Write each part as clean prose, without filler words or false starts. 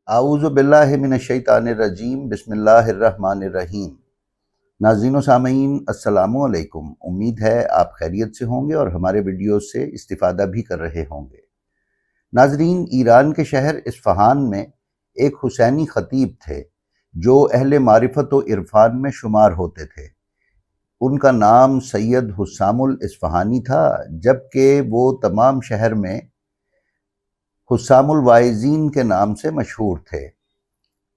اعوذ باللہ من الشیطان الرجیم بسم اللہ الرحمن الرحیم۔ ناظرین و سامعین السلام علیکم، امید ہے آپ خیریت سے ہوں گے اور ہمارے ویڈیوز سے استفادہ بھی کر رہے ہوں گے۔ ناظرین، ایران کے شہر اصفہان میں ایک حسینی خطیب تھے جو اہل معرفت و عرفان میں شمار ہوتے تھے۔ ان کا نام سید حسام الاصفہانی تھا، جبکہ وہ تمام شہر میں حسام الواعظین کے نام سے مشہور تھے۔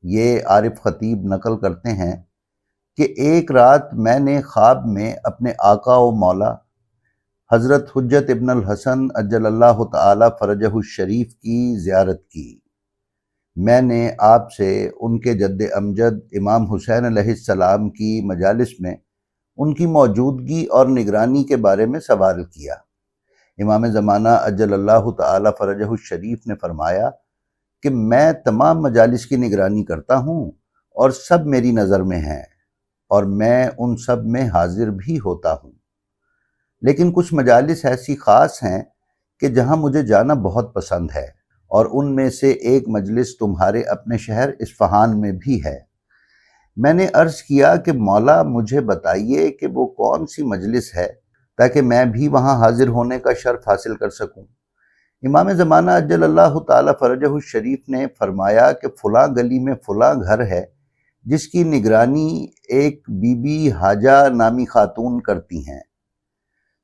یہ عارف خطیب نقل کرتے ہیں کہ ایک رات میں نے خواب میں اپنے آقا و مولا حضرت حجت ابن الحسن عجل اللہ تعالی فرجہ الشریف کی زیارت کی۔ میں نے آپ سے ان کے جد امجد امام حسین علیہ السلام کی مجالس میں ان کی موجودگی اور نگرانی کے بارے میں سوال کیا۔ امام زمانہ عجل اللہ تعالی فرجہ الشریف نے فرمایا کہ میں تمام مجالس کی نگرانی کرتا ہوں اور سب میری نظر میں ہیں اور میں ان سب میں حاضر بھی ہوتا ہوں، لیکن کچھ مجالس ایسی خاص ہیں کہ جہاں مجھے جانا بہت پسند ہے، اور ان میں سے ایک مجلس تمہارے اپنے شہر اصفہان میں بھی ہے۔ میں نے عرض کیا کہ مولا مجھے بتائیے کہ وہ کون سی مجلس ہے تاکہ میں بھی وہاں حاضر ہونے کا شرف حاصل کر سکوں۔ امام زمانہ عجل اللہ تعالی فرجہ الشریف نے فرمایا کہ فلاں گلی میں فلاں گھر ہے جس کی نگرانی ایک بی بی حاجہ نامی خاتون کرتی ہیں۔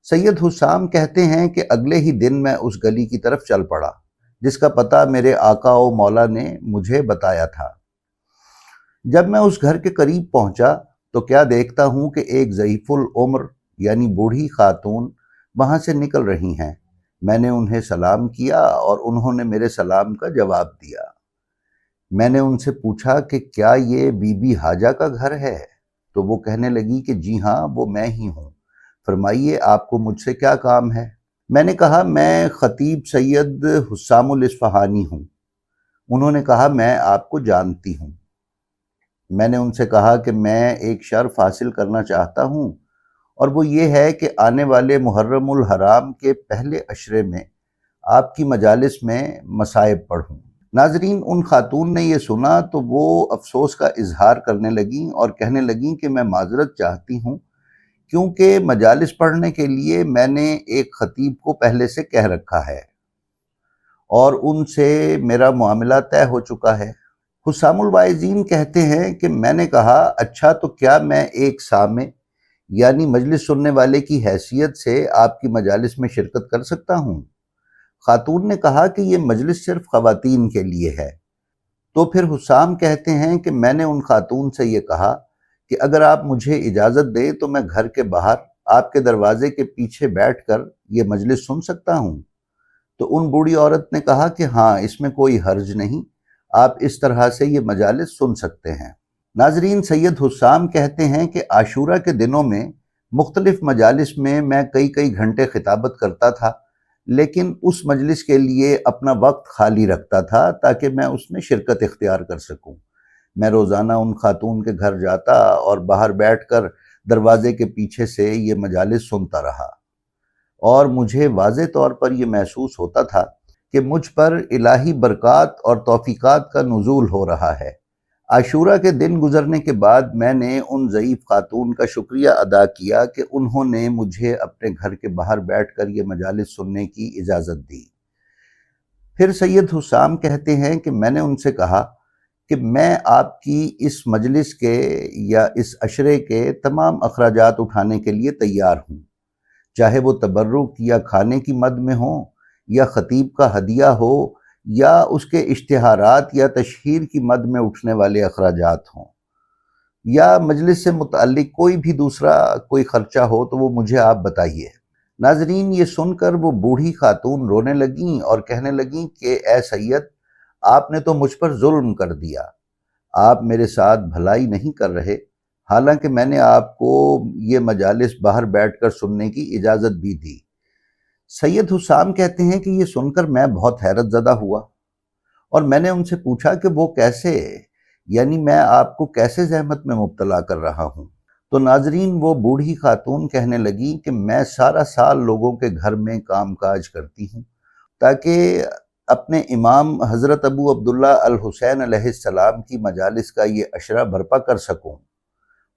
سید حسام کہتے ہیں کہ اگلے ہی دن میں اس گلی کی طرف چل پڑا جس کا پتہ میرے آقا و مولا نے مجھے بتایا تھا۔ جب میں اس گھر کے قریب پہنچا تو کیا دیکھتا ہوں کہ ایک ضعیف العمر یعنی بوڑھی خاتون وہاں سے نکل رہی ہیں۔ میں نے انہیں سلام کیا اور انہوں نے میرے سلام کا جواب دیا۔ میں نے ان سے پوچھا کہ کیا یہ بی بی حاجہ کا گھر ہے؟ تو وہ کہنے لگی کہ جی ہاں، وہ میں ہی ہوں، فرمائیے آپ کو مجھ سے کیا کام ہے؟ میں نے کہا میں خطیب سید حسام الاصفہانی ہوں۔ انہوں نے کہا میں آپ کو جانتی ہوں۔ میں نے ان سے کہا کہ میں ایک شرف حاصل کرنا چاہتا ہوں، اور وہ یہ ہے کہ آنے والے محرم الحرام کے پہلے عشرے میں آپ کی مجالس میں مصائب پڑھوں۔ ناظرین، ان خاتون نے یہ سنا تو وہ افسوس کا اظہار کرنے لگیں اور کہنے لگیں کہ میں معذرت چاہتی ہوں، کیونکہ مجالس پڑھنے کے لیے میں نے ایک خطیب کو پہلے سے کہہ رکھا ہے اور ان سے میرا معاملہ طے ہو چکا ہے۔ حسام الواعظین کہتے ہیں کہ میں نے کہا اچھا، تو کیا میں ایک سامع یعنی مجلس سننے والے کی حیثیت سے آپ کی مجالس میں شرکت کر سکتا ہوں؟ خاتون نے کہا کہ یہ مجلس صرف خواتین کے لیے ہے۔ تو پھر حسام کہتے ہیں کہ میں نے ان خاتون سے یہ کہا کہ اگر آپ مجھے اجازت دیں تو میں گھر کے باہر آپ کے دروازے کے پیچھے بیٹھ کر یہ مجلس سن سکتا ہوں؟ تو ان بوڑھی عورت نے کہا کہ ہاں، اس میں کوئی حرج نہیں، آپ اس طرح سے یہ مجالس سن سکتے ہیں۔ ناظرین، سید حسام کہتے ہیں کہ عاشورہ کے دنوں میں مختلف مجالس میں کئی گھنٹے خطابت کرتا تھا، لیکن اس مجلس کے لیے اپنا وقت خالی رکھتا تھا تاکہ میں اس میں شرکت اختیار کر سکوں۔ میں روزانہ ان خاتون کے گھر جاتا اور باہر بیٹھ کر دروازے کے پیچھے سے یہ مجالس سنتا رہا، اور مجھے واضح طور پر یہ محسوس ہوتا تھا کہ مجھ پر الہی برکات اور توفیقات کا نزول ہو رہا ہے۔ عاشورہ کے دن گزرنے کے بعد میں نے ان ضعیف خاتون کا شکریہ ادا کیا کہ انہوں نے مجھے اپنے گھر کے باہر بیٹھ کر یہ مجالس سننے کی اجازت دی۔ پھر سید حسام کہتے ہیں کہ میں نے ان سے کہا کہ میں آپ کی اس مجلس کے یا اس عشرے کے تمام اخراجات اٹھانے کے لیے تیار ہوں، چاہے وہ تبرک یا کھانے کی مد میں ہوں، یا خطیب کا ہدیہ ہو، یا اس کے اشتہارات یا تشہیر کی مد میں اٹھنے والے اخراجات ہوں، یا مجلس سے متعلق کوئی بھی دوسرا کوئی خرچہ ہو، تو وہ مجھے آپ بتائیے۔ ناظرین، یہ سن کر وہ بوڑھی خاتون رونے لگیں اور کہنے لگیں کہ اے سید، آپ نے تو مجھ پر ظلم کر دیا، آپ میرے ساتھ بھلائی نہیں کر رہے، حالانکہ میں نے آپ کو یہ مجالس باہر بیٹھ کر سننے کی اجازت بھی دی۔ سید حسام کہتے ہیں کہ یہ سن کر میں بہت حیرت زدہ ہوا، اور میں نے ان سے پوچھا کہ وہ کیسے، یعنی میں آپ کو کیسے زحمت میں مبتلا کر رہا ہوں؟ تو ناظرین، وہ بوڑھی خاتون کہنے لگی کہ میں سارا سال لوگوں کے گھر میں کام کاج کرتی ہوں تاکہ اپنے امام حضرت ابو عبداللہ الحسین علیہ السلام کی مجالس کا یہ عشرہ برپا کر سکوں،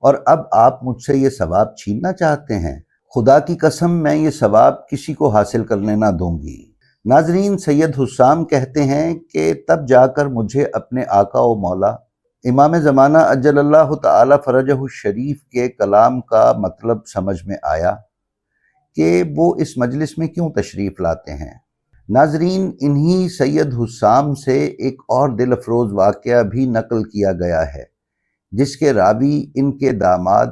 اور اب آپ مجھ سے یہ ثواب چھیننا چاہتے ہیں؟ خدا کی قسم میں یہ ثواب کسی کو حاصل کرنے نہ دوں گی۔ ناظرین، سید حسام کہتے ہیں کہ تب جا کر مجھے اپنے آقا و مولا امام زمانہ اجل اللہ تعالی فرجہ الشریف کے کلام کا مطلب سمجھ میں آیا کہ وہ اس مجلس میں کیوں تشریف لاتے ہیں۔ ناظرین، انہی سید حسام سے ایک اور دل افروز واقعہ بھی نقل کیا گیا ہے، جس کے راوی ان کے داماد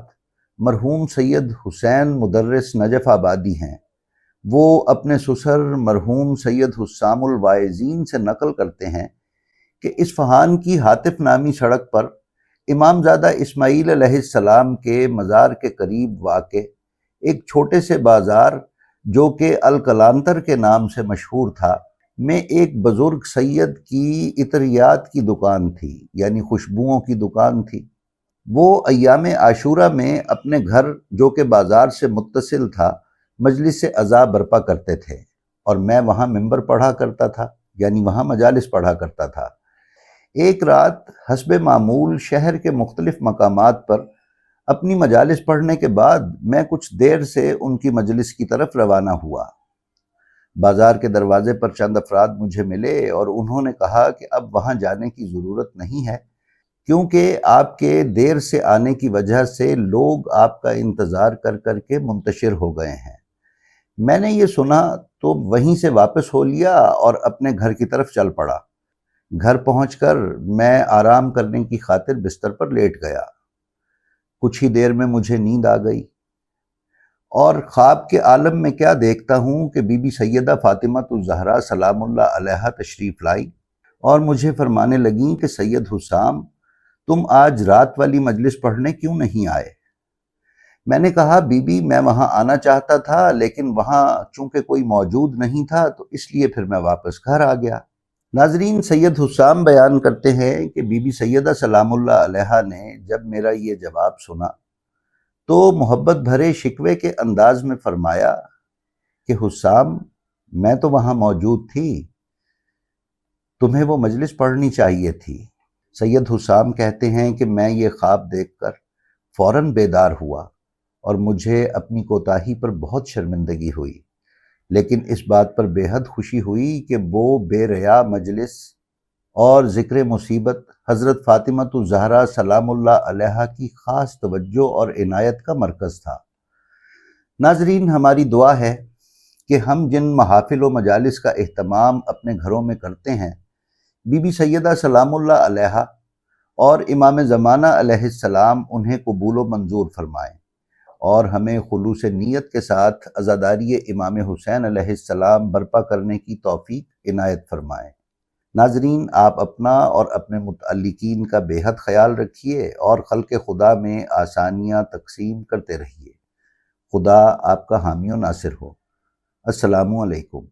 مرحوم سید حسین مدرس نجف آبادی ہیں۔ وہ اپنے سسر مرحوم سید حسام الواعظین سے نقل کرتے ہیں کہ اصفہان کی ہاتف نامی سڑک پر امام زادہ اسماعیل علیہ السلام کے مزار کے قریب واقع ایک چھوٹے سے بازار جو کہ الکلانتر کے نام سے مشہور تھا میں ایک بزرگ سید کی عطریات کی دکان تھی، یعنی خوشبوؤں کی دکان تھی۔ وہ ایام عاشورہ میں اپنے گھر جو کہ بازار سے متصل تھا مجلس عزا برپا کرتے تھے، اور میں وہاں منبر پڑھا کرتا تھا، یعنی وہاں مجالس پڑھا کرتا تھا۔ ایک رات حسب معمول شہر کے مختلف مقامات پر اپنی مجالس پڑھنے کے بعد میں کچھ دیر سے ان کی مجلس کی طرف روانہ ہوا۔ بازار کے دروازے پر چند افراد مجھے ملے اور انہوں نے کہا کہ اب وہاں جانے کی ضرورت نہیں ہے، کیونکہ آپ کے دیر سے آنے کی وجہ سے لوگ آپ کا انتظار کر کر کے منتشر ہو گئے ہیں۔ میں نے یہ سنا تو وہیں سے واپس ہو لیا اور اپنے گھر کی طرف چل پڑا۔ گھر پہنچ کر میں آرام کرنے کی خاطر بستر پر لیٹ گیا۔ کچھ ہی دیر میں مجھے نیند آ گئی، اور خواب کے عالم میں کیا دیکھتا ہوں کہ بی بی سیدہ فاطمہ الزہرا سلام اللہ علیہا تشریف لائی اور مجھے فرمانے لگیں کہ سید حسام، تم آج رات والی مجلس پڑھنے کیوں نہیں آئے؟ میں نے کہا بی بی، میں وہاں آنا چاہتا تھا لیکن وہاں چونکہ کوئی موجود نہیں تھا تو اس لیے پھر میں واپس گھر آ گیا۔ ناظرین، سید حسام بیان کرتے ہیں کہ بی بی سیدہ سلام اللہ علیہا نے جب میرا یہ جواب سنا تو محبت بھرے شکوے کے انداز میں فرمایا کہ حسام، میں تو وہاں موجود تھی، تمہیں وہ مجلس پڑھنی چاہیے تھی۔ سید حسام کہتے ہیں کہ میں یہ خواب دیکھ کر فوراً بیدار ہوا اور مجھے اپنی کوتاہی پر بہت شرمندگی ہوئی، لیکن اس بات پر بے حد خوشی ہوئی کہ وہ بے ریا مجلس اور ذکر مصیبت حضرت فاطمہ الزہرا سلام اللہ علیہا کی خاص توجہ اور عنایت کا مرکز تھا۔ ناظرین، ہماری دعا ہے کہ ہم جن محافل و مجالس کا اہتمام اپنے گھروں میں کرتے ہیں، بی بی سیدہ سلام اللہ علیہا اور امام زمانہ علیہ السلام انہیں قبول و منظور فرمائیں اور ہمیں خلوص نیت کے ساتھ عزاداری امام حسین علیہ السلام برپا کرنے کی توفیق عنایت فرمائیں۔ ناظرین، آپ اپنا اور اپنے متعلقین کا بے حد خیال رکھیے اور خلق خدا میں آسانیاں تقسیم کرتے رہیے۔ خدا آپ کا حامی و ناصر ہو۔ السلام علیکم۔